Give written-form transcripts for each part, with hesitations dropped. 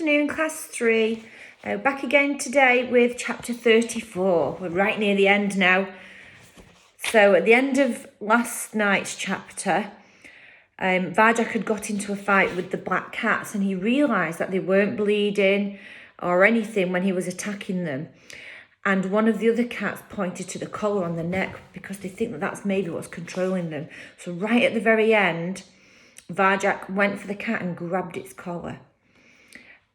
afternoon, class 3. Back again today with chapter 34. We're right near the end now. So at the end of last night's chapter, Vajak had got into a fight with the black cats and he realised that they weren't bleeding or anything when he was attacking them. And one of the other cats pointed to the collar on the neck because they think that that's maybe what's controlling them. So right at the very end, Vajak went for the cat and grabbed its collar.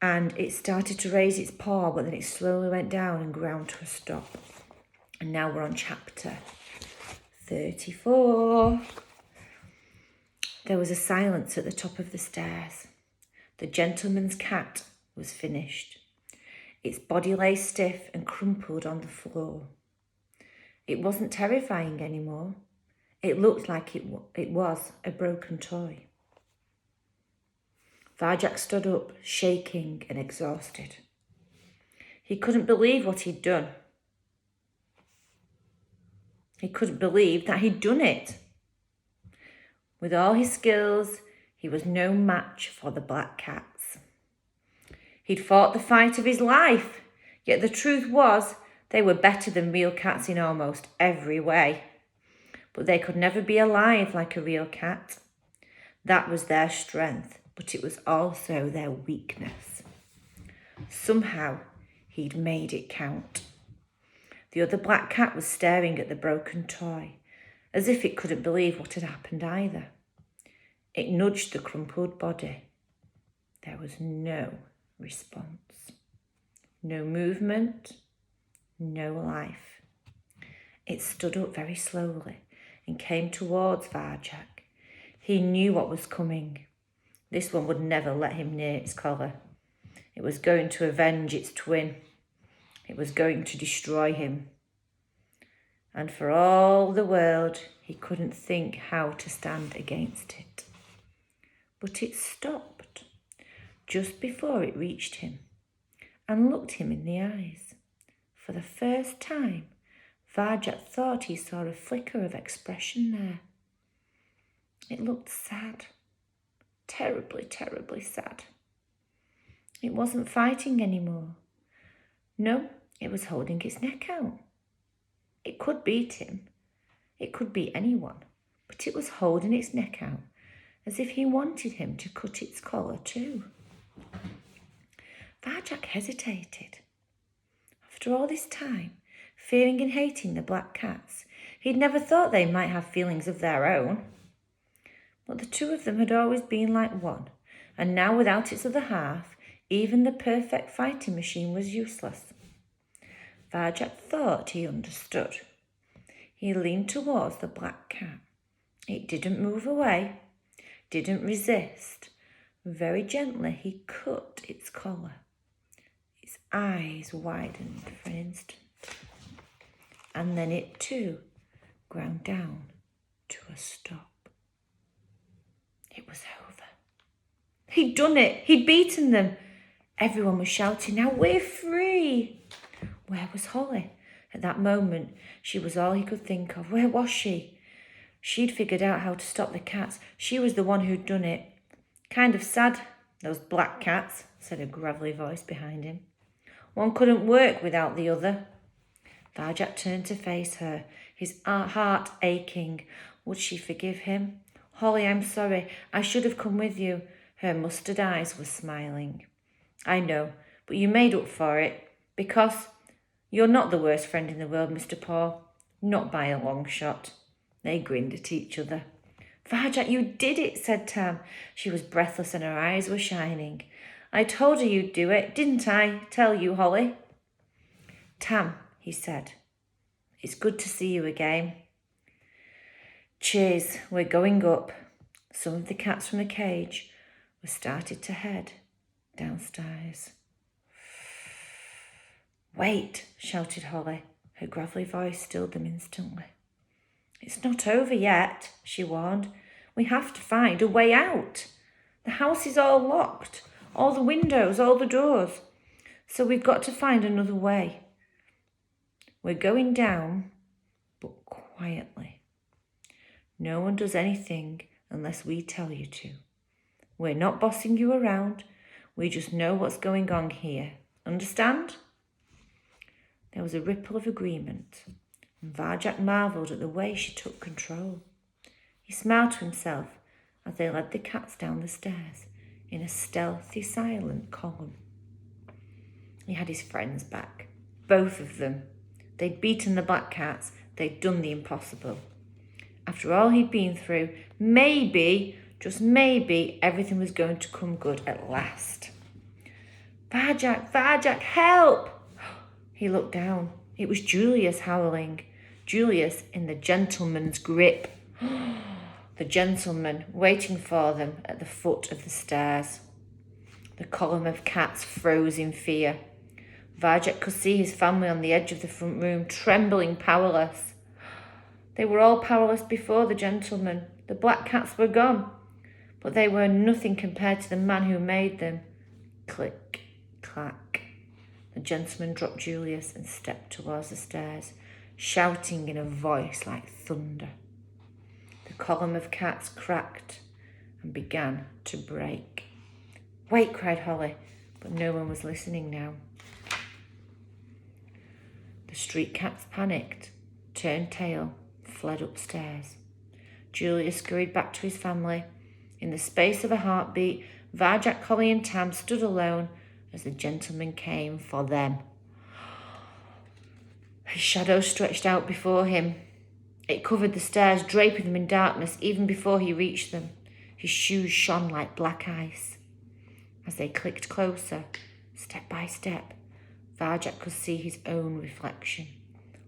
And it started to raise its paw, but then it slowly went down and ground to a stop. And now we're on chapter 34. There was a silence at the top of the stairs. The gentleman's cat was finished. Its body lay stiff and crumpled on the floor. It wasn't terrifying anymore. It looked like it was a broken toy. Vajak stood up, shaking and exhausted. He couldn't believe what he'd done. He couldn't believe that he'd done it. With all his skills, he was no match for the black cats. He'd fought the fight of his life, yet the truth was they were better than real cats in almost every way. But they could never be alive like a real cat. That was their strength, but it was also their weakness. Somehow, he'd made it count. The other black cat was staring at the broken toy, as if it couldn't believe what had happened either. It nudged the crumpled body. There was no response. No movement, no life. It stood up very slowly and came towards Vajak. He knew what was coming. This one would never let him near its collar. It was going to avenge its twin. It was going to destroy him. And for all the world, he couldn't think how to stand against it. But it stopped just before it reached him and looked him in the eyes. For the first time, Vajak thought he saw a flicker of expression there. It looked sad. Terribly, terribly sad. It wasn't fighting anymore. No, it was holding its neck out. It could beat him. It could beat anyone. But it was holding its neck out as if he wanted him to cut its collar too. Vajak hesitated. After all this time, fearing and hating the black cats, he'd never thought they might have feelings of their own. But the two of them had always been like one, and now without its other half, even the perfect fighting machine was useless. Vajak thought he understood. He leaned towards the black cat. It didn't move away, didn't resist. Very gently he cut its collar. Its eyes widened for an instant. And then it too ground down to a stop. It was over. He'd done it. He'd beaten them. Everyone was shouting, "Now we're free!" Where was Holly? At that moment, she was all he could think of. Where was she? She'd figured out how to stop the cats. She was the one who'd done it. Kind of sad, those black cats, said a gravelly voice behind him. One couldn't work without the other. Vajak turned to face her, his heart aching. Would she forgive him? Holly, I'm sorry. I should have come with you. Her mustard eyes were smiling. I know, but you made up for it because you're not the worst friend in the world, Mr. Paul. Not by a long shot. They grinned at each other. Vajak, you did it, said Tam. She was breathless and her eyes were shining. I told her you'd do it, didn't I? Tell you, Holly. Tam, he said. It's good to see you again. Cheers, we're going up. Some of the cats from the cage were started to head downstairs. Wait, shouted Holly. Her gravelly voice stilled them instantly. It's not over yet, she warned. We have to find a way out. The house is all locked, all the windows, all the doors. So we've got to find another way. We're going down, but quietly. No one does anything unless we tell you to. We're not bossing you around. We just know what's going on here. Understand? There was a ripple of agreement, and Varjak marvelled at the way she took control. He smiled to himself as they led the cats down the stairs in a stealthy, silent column. He had his friends back, both of them. They'd beaten the black cats, they'd done the impossible. After all he'd been through, maybe, just maybe, everything was going to come good at last. Varjak, help! He looked down. It was Julius howling. Julius in the gentleman's grip. The gentleman waiting for them at the foot of the stairs. The column of cats froze in fear. Varjak could see his family on the edge of the front room, trembling, powerless. They were all powerless before the gentleman. The black cats were gone, but they were nothing compared to the man who made them. Click, clack. The gentleman dropped Julius and stepped towards the stairs, shouting in a voice like thunder. The column of cats cracked and began to break. Wait, cried Holly, but no one was listening now. The street cats panicked, turned tail, fled upstairs. Julius scurried back to his family. In the space of a heartbeat, Varjak, Holly and Tam stood alone as the gentleman came for them. His shadow stretched out before him. It covered the stairs, draping them in darkness even before he reached them. His shoes shone like black ice. As they clicked closer, step by step, Varjak could see his own reflection,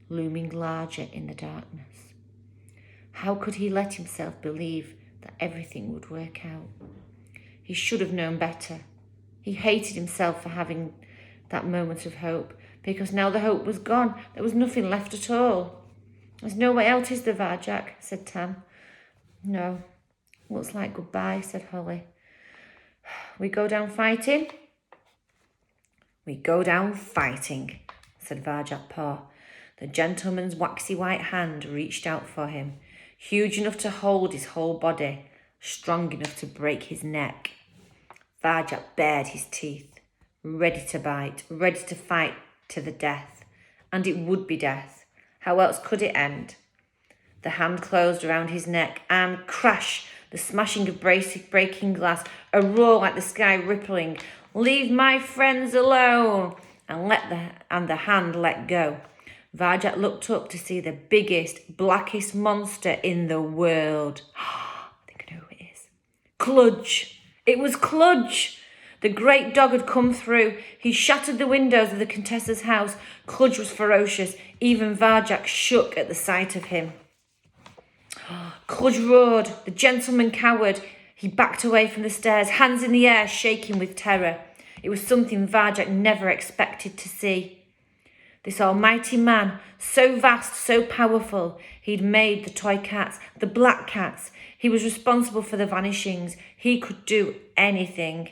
looming larger in the darkness. How could he let himself believe that everything would work out? He should have known better. He hated himself for having that moment of hope, because now the hope was gone. There was nothing left at all. There's no way out, is there, Varjak? Said Tam. No, looks like goodbye, said Holly. We go down fighting? We go down fighting, said Varjak Paw. The gentleman's waxy white hand reached out for him, huge enough to hold his whole body, strong enough to break his neck. Varjak bared his teeth, ready to bite, ready to fight to the death. And it would be death. How else could it end? The hand closed around his neck and crash, the smashing of breaking glass, a roar like the sky rippling. Leave my friends alone! And the hand let go. Varjak looked up to see the biggest, blackest monster in the world. I think I know who it is. Kludge. It was Kludge. The great dog had come through. He shattered the windows of the Contessa's house. Kludge was ferocious. Even Varjak shook at the sight of him. Kludge roared. The gentleman cowered. He backed away from the stairs, hands in the air, shaking with terror. It was something Varjak never expected to see. This almighty man, so vast, so powerful, he'd made the toy cats, the black cats. He was responsible for the vanishings. He could do anything.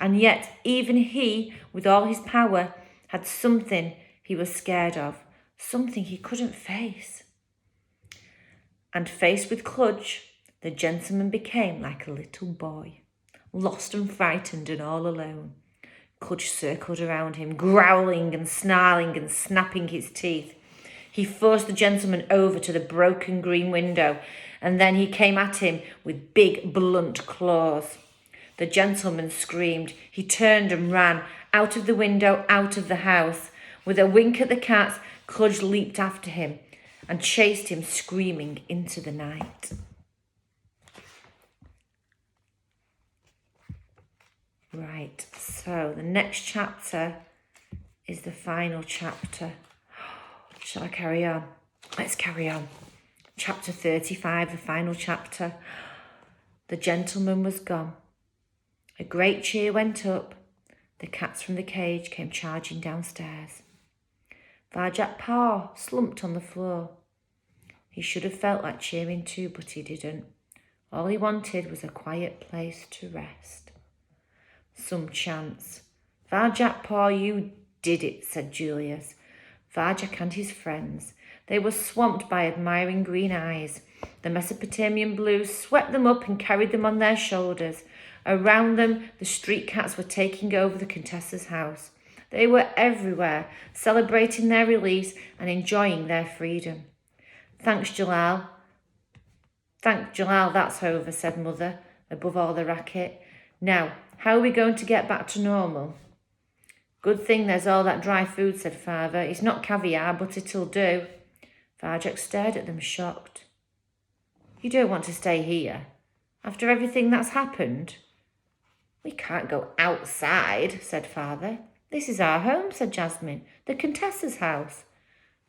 And yet, even he, with all his power, had something he was scared of, something he couldn't face. And faced with Kludge, the gentleman became like a little boy, lost and frightened and all alone. Kludge circled around him, growling and snarling and snapping his teeth. He forced the gentleman over to the broken green window, and then he came at him with big, blunt claws. The gentleman screamed. He turned and ran, out of the window, out of the house. With a wink at the cats, Kludge leaped after him and chased him screaming into the night. Right, so the next chapter is the final chapter. Shall I carry on? Let's carry on. Chapter 35, the final chapter. The gentleman was gone. A great cheer went up. The cats from the cage came charging downstairs. Varjak Paw slumped on the floor. He should have felt like cheering too, but he didn't. All he wanted was a quiet place to rest. Some chance. Varjak Paw, you did it, said Julius. Varjak and his friends. They were swamped by admiring green eyes. The Mesopotamian blues swept them up and carried them on their shoulders. Around them, the street cats were taking over the Contessa's house. They were everywhere, celebrating their release and enjoying their freedom. Thanks, Jalal. Thank Jalal, that's over, said Mother, above all the racket. Now, how are we going to get back to normal? Good thing there's all that dry food, said Father. It's not caviar, but it'll do. Farjak stared at them, shocked. You don't want to stay here? After everything that's happened? We can't go outside, said Father. This is our home, said Jasmine. The Contessa's house.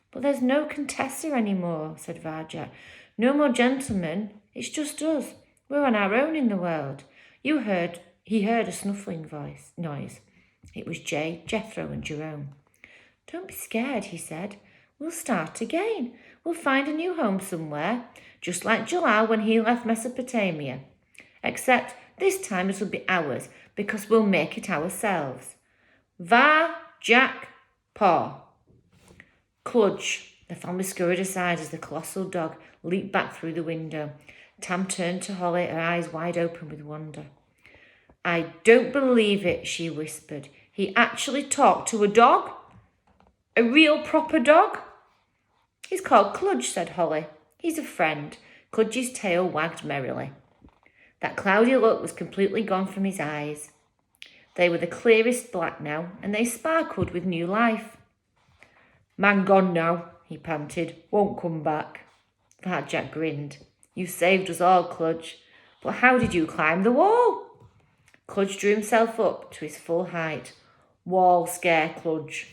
But there's no Contessa anymore, said Farjak. No more gentlemen. It's just us. We're on our own in the world. He heard a snuffling noise. It was Jay, Jethro and Jerome. Don't be scared, he said. We'll start again. We'll find a new home somewhere, just like Jalal when he left Mesopotamia. Except this time it'll be ours, because we'll make it ourselves. Var-Jack Paw. Cludge. The family scurried aside as the colossal dog leaped back through the window. Tam turned to Holly, her eyes wide open with wonder. I don't believe it, she whispered. He actually talked to a dog? A real proper dog? He's called Cludge, said Holly. He's a friend. Cludge's tail wagged merrily. That cloudy look was completely gone from his eyes. They were the clearest black now, and they sparkled with new life. Man gone now, he panted. Won't come back. Farjak grinned. You saved us all, Cludge. But how did you climb the wall? Cludge drew himself up to his full height. Wall scare Cludge.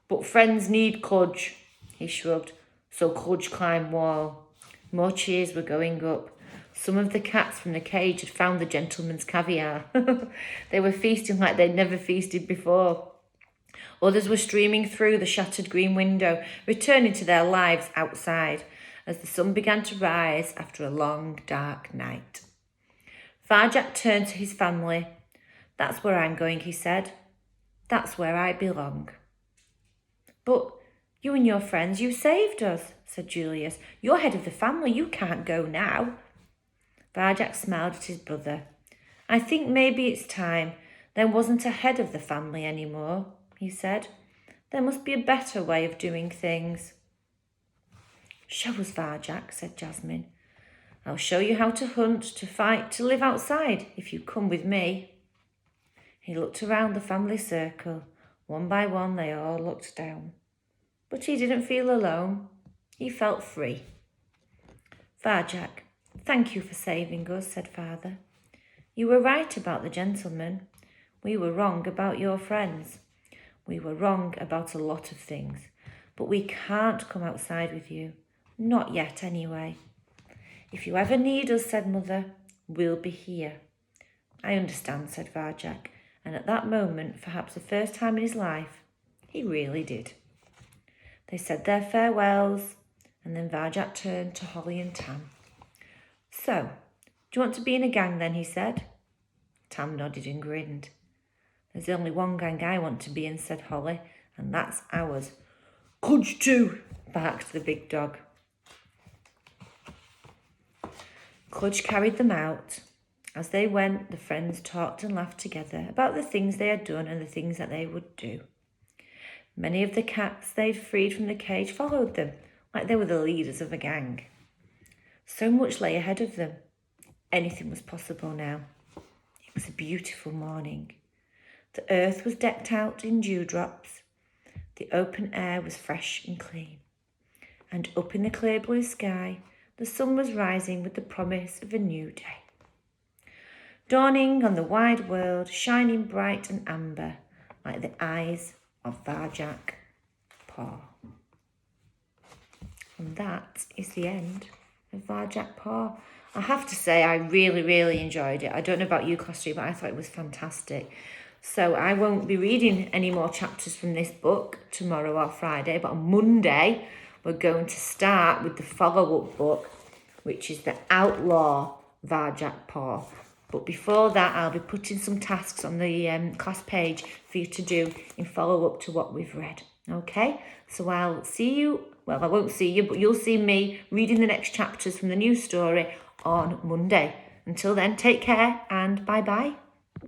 But friends need Cludge, he shrugged. So Cludge climbed wall. More cheers were going up. Some of the cats from the cage had found the gentleman's caviar. They were feasting like they'd never feasted before. Others were streaming through the shattered green window, returning to their lives outside as the sun began to rise after a long, dark night. Farjak turned to his family. That's where I'm going, he said. That's where I belong. But you and your friends, you saved us, said Julius. You're head of the family. You can't go now. Farjak smiled at his brother. I think maybe it's time. There wasn't a head of the family anymore, he said. There must be a better way of doing things. Show us, Farjak, said Jasmine. I'll show you how to hunt, to fight, to live outside, if you come with me. He looked around the family circle. One by one, they all looked down. But he didn't feel alone. He felt free. Farjak, thank you for saving us, said Father. You were right about the gentleman. We were wrong about your friends. We were wrong about a lot of things. But we can't come outside with you. Not yet, anyway. If you ever need us, said Mother, we'll be here. I understand, said Farjak, and at that moment, perhaps the first time in his life, he really did. They said their farewells, and then Farjak turned to Holly and Tam. So, do you want to be in a gang then, he said. Tam nodded and grinned. There's only one gang I want to be in, said Holly, and that's ours. Cludge too, barked the big dog. Cludge carried them out. As they went, the friends talked and laughed together about the things they had done and the things that they would do. Many of the cats they'd freed from the cage followed them, like they were the leaders of a gang. So much lay ahead of them. Anything was possible now. It was a beautiful morning. The earth was decked out in dewdrops. The open air was fresh and clean. And up in the clear blue sky, the sun was rising with the promise of a new day. Dawning on the wide world, shining bright and amber, like the eyes of Farjak Paw. And that is the end of Farjak Paw. I have to say, I really, really enjoyed it. I don't know about you, Class 3, but I thought it was fantastic. So I won't be reading any more chapters from this book tomorrow or Friday, but on Monday, we're going to start with the follow-up book, which is The Outlaw Farjak Paw. But before that, I'll be putting some tasks on the class page for you to do in follow-up to what we've read. Okay? So I'll see you, well, I won't see you, but you'll see me reading the next chapters from the new story on Monday. Until then, take care and bye-bye.